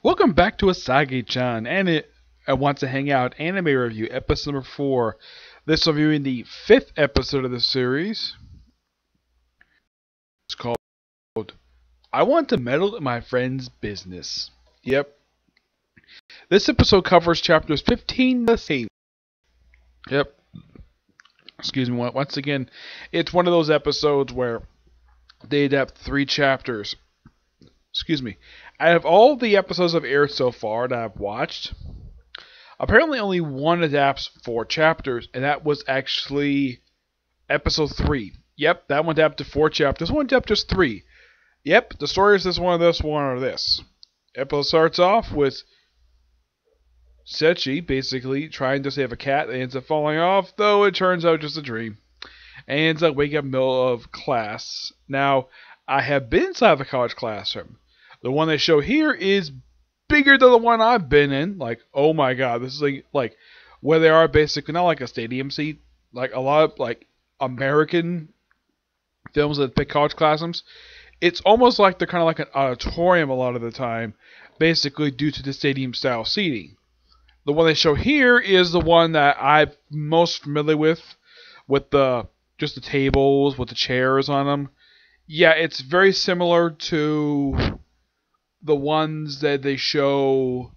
Welcome back to Uzaki-chan, and I want to hang out anime review episode number 4. This reviewing the 5th episode of the series. It's called I Want to Meddle in My Friend's Business. Yep. This episode covers chapters 15 to 18. Yep. Excuse me, once again, it's one of those episodes where they adapt 3 chapters. Excuse me. Out of all the episodes I've aired so far that I've watched, apparently only one adapts 4 chapters, and that was actually episode 3. Yep, that one adapted 4 chapters. This one adapted just 3. Yep, the story is this one, or this. Episode starts off with Sechi basically trying to save a cat that ends up falling off, though it turns out just a dream. And ends up waking up in the middle of class. Now, I have been inside of a college classroom. The one they show here is bigger than the one I've been in. Like, oh my god, this is like where they are basically not like a stadium seat. Like a lot of like American films that pick college classrooms. It's almost like they're kind of like an auditorium a lot of the time, basically due to the stadium style seating. The one they show here is the one that I'm most familiar with the just the tables with the chairs on them. Yeah, it's very similar to the ones that they show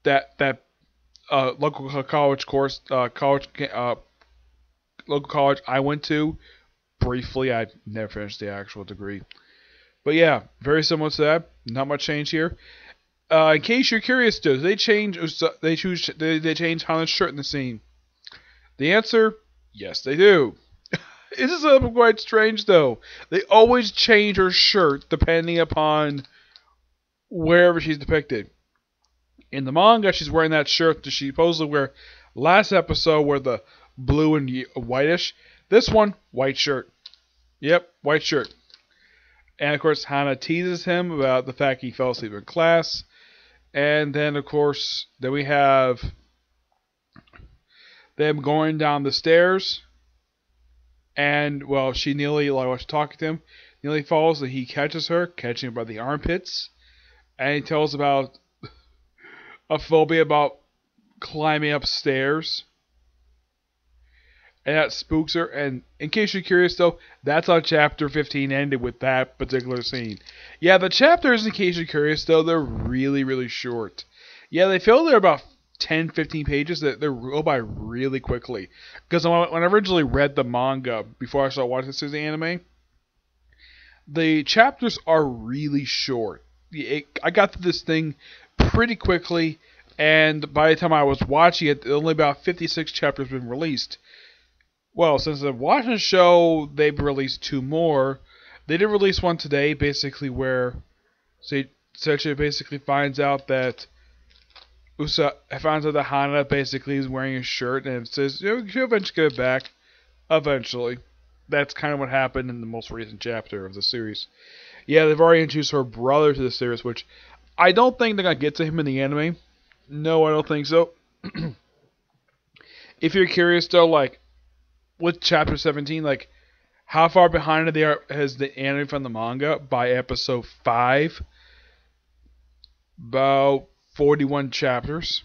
that local college course local college I went to briefly. I never finished the actual degree, but yeah, very similar to that. Not much change here. In case you're curious, do they change Hana's shirt in the scene? The answer, yes, they do. This is quite strange though. They always change her shirt depending upon wherever she's depicted. In the manga, she's wearing that shirt that she supposedly wore last episode, where the blue and whitish. This one, white shirt. Yep, white shirt. And of course, Hana teases him about the fact he fell asleep in class. And then, of course, then we have them going down the stairs. And, well, she nearly, while she's talking to him, nearly falls, and he catches her, catching her by the armpits. And he tells about a phobia about climbing upstairs. And that spooks her. And in case you're curious, though, that's how chapter 15 ended, with that particular scene. Yeah, the chapters, in case you're curious, though, they're really, really short. Yeah, they feel they're about 10, 15 pages. They go by really quickly. Because when I originally read the manga before I started watching this as the anime, the chapters are really short. I got to this thing pretty quickly, and by the time I was watching it, only about 56 chapters have been released. Well, since I'm watching the show, they've released 2 more. They did release one today, basically where Sechi basically finds out that Hana basically is wearing a shirt, and it says, she'll eventually get it back. Eventually. That's kind of what happened in the most recent chapter of the series. Yeah, they've already introduced her brother to the series, which I don't think they're going to get to him in the anime. No, I don't think so. If you're curious, though, like, with chapter 17, like, how far behind they are has the anime from the manga by episode 5? About 41 chapters.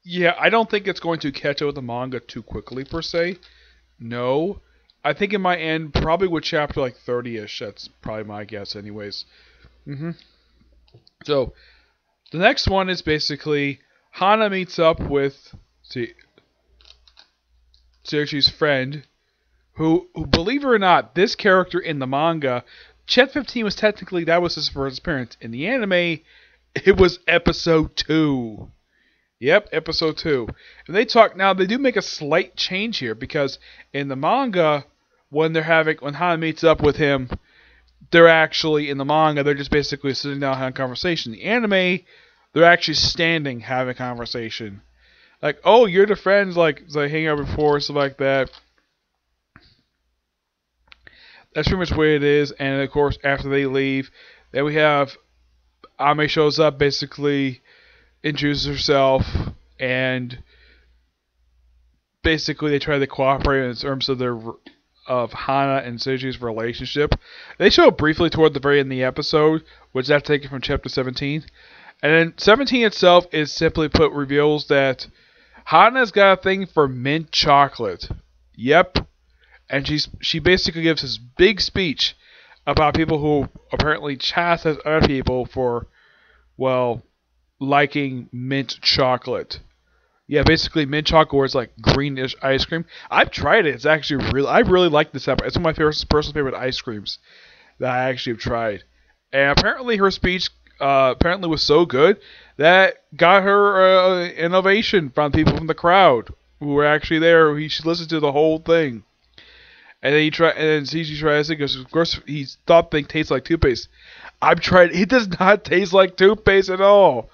Yeah, I don't think it's going to catch up with the manga too quickly, per se. No. I think it might end probably with chapter like 30-ish. That's probably my guess anyways. So, the next one is basically Hana meets up with Sechi's friend, who, believe it or not, this character in the manga, Chapter 15 was technically, that was his first appearance. In the anime, it was episode 2. Yep, episode 2. And they do make a slight change here, because in the manga, when Hana meets up with him, they're actually, in the manga, they're just basically sitting down having a conversation. In the anime, they're actually standing having a conversation. Like, oh, you're the friends, like hanging out before, stuff like that. That's pretty much the way it is. And of course, after they leave, then we have Ame shows up, basically introduces herself, and basically they try to cooperate in terms of their of Hana and Seiji's relationship. They show it briefly toward the very end of the episode, which that's taken from chapter 17. And then 17 itself is simply put reveals that Hana's got a thing for mint chocolate. Yep. And she basically gives this big speech about people who apparently chastise other people for, well, liking mint chocolate. Yeah, basically mint chocolate is like greenish ice cream. I've tried it. It's actually I really like this apple. It's one of my personal favorite ice creams that I actually have tried. And apparently her speech apparently was so good that got her an ovation from people from the crowd who were actually there. She listened to the whole thing. And then CG tries it because, of course, he thought they taste like toothpaste. I've tried. It does not taste like toothpaste at all.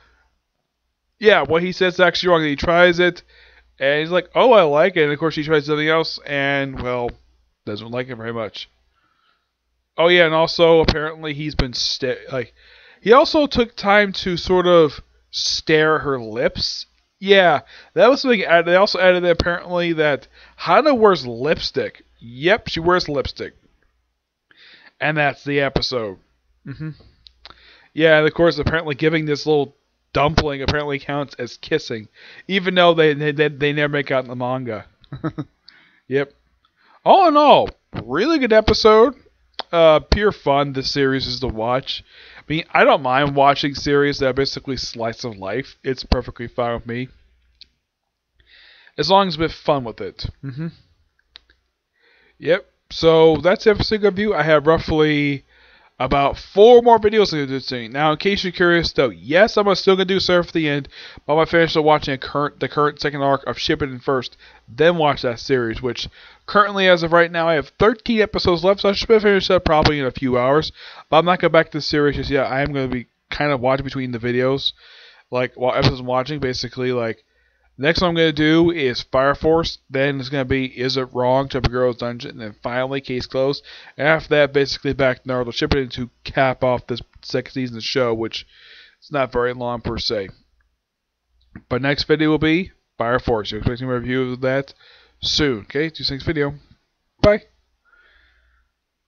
Yeah, what he says is actually wrong. He tries it, and he's like, "Oh, I like it." And of course, he tries something else, and well, doesn't like it very much. Oh yeah, and also apparently he's been he also took time to sort of stare at her lips. Yeah, that was something. They also added apparently that Hana wears lipstick. Yep, she wears lipstick. And that's the episode. Yeah, and of course, apparently giving this little dumpling apparently counts as kissing, even though they never make out in the manga. Yep. All in all, really good episode. Pure fun. This series is to watch. I mean, I don't mind watching series that are basically slice of life. It's perfectly fine with me, as long as we have fun with it. Yep. So that's the episode review. I have roughly about 4 more videos to do soon. Now, in case you're curious, though, yes, I'm still gonna do Surf at the end, but I'm gonna finish watching the current second arc of Shippuden first, then watch that series. Which currently, as of right now, I have 13 episodes left, so I should finish that probably in a few hours. But I'm not going back to the series just yet. I am gonna be kind of watching between the videos, like while episodes I'm watching. Basically, like next one I'm gonna do is Fire Force. Then it's gonna be Is It Wrong? Chubby Girl's Dungeon. And then finally Case Closed. And after that, basically back to Naruto Shippuden to cap off this second season of the show, which is not very long per se. But next video will be Fire Force. You're expecting a review of that soon. Okay, see you next video. Bye.